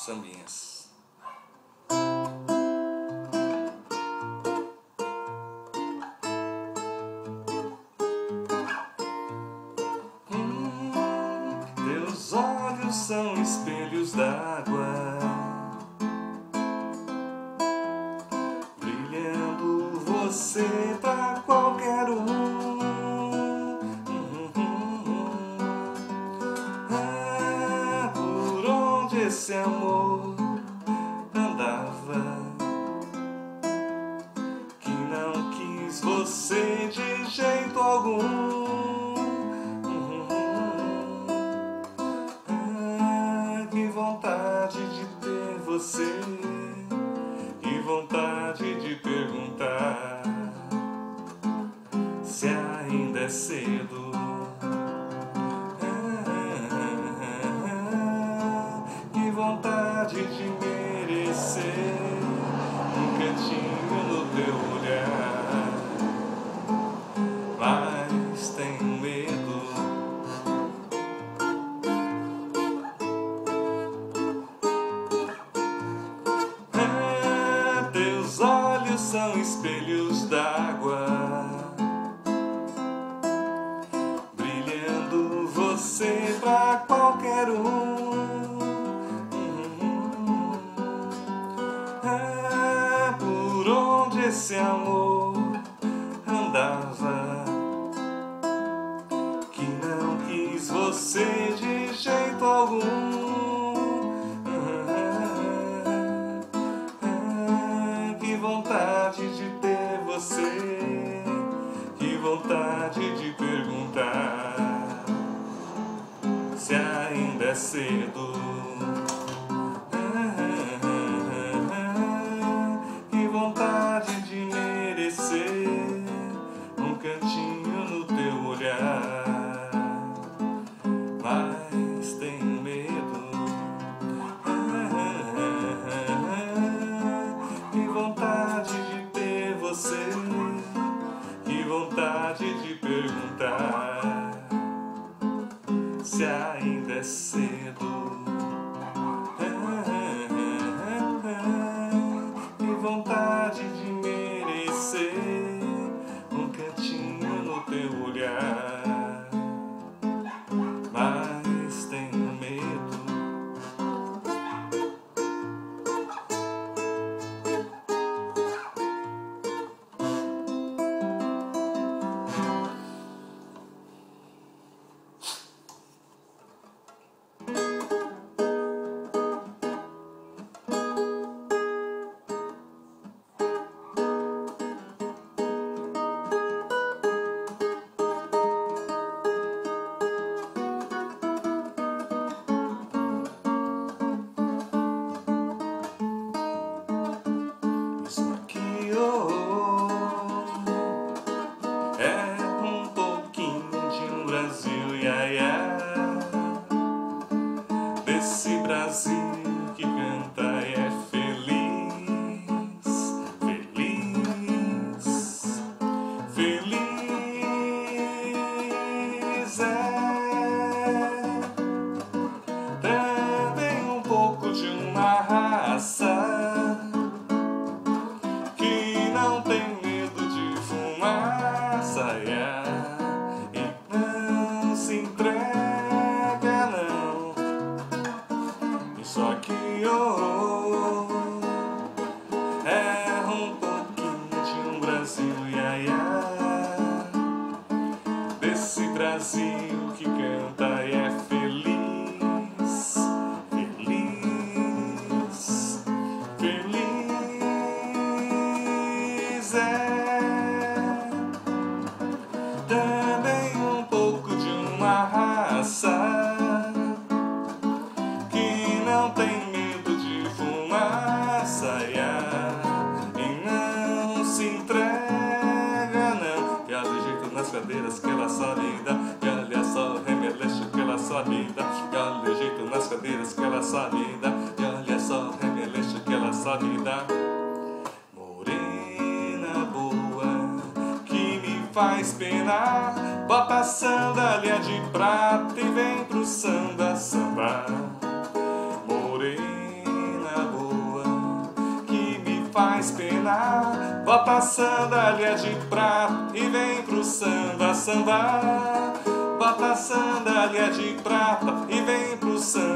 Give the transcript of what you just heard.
sambinhas. Teus olhos são espelhos d'água, brilhando você pra qualquer um. Por onde esse amor andava, que não quis você de jeito algum. Que vontade de ter você, que vontade de perguntar se ainda é cedo. Que vontade de merecer um cantinho no teu olhar, mas tenho medo. Teus olhos são espelhos d'água, brilhando você pra qualquer um. Por onde esse amor andava, que não quis você de jeito algum. Que vontade de ter você, que vontade de perguntar se ainda é cedo. Que vontade de merecer um cantinho no teu olhar, mas tenho medo. Que vontade de ter você, que vontade de perguntar se ainda é cedo. Que vontade de merecer um cantinho no teu olhar, mas tenho medo. Isso aqui é um pouquinho de um Brasil, iaia, desse Brasil que canta e é feliz, feliz, feliz é também um pouco de uma raça que não tem medo de fumaça, e não se entrega não. Isso aqui é um pouquinho de um Brasil, iaia, desse Brasil que canta e é feliz, feliz, feliz é também um pouco de uma raça que não tem medo de fumaça, e não se entrega não. E olha o jeito nas cadeiras que ela só lhe dá, e olha só o remeleixo que ela só lhe dá, e olha o jeito nas cadeiras que ela só lhe dá, e olha só o remeleixo que ela só lhe dá. Morena boa que me faz penar, bota a sandália de prata e vem pro samba, samba. Morena faz penar. Bota a sandália de prata e vem pro samba, samba. Bota a sandália de prata e vem pro samba.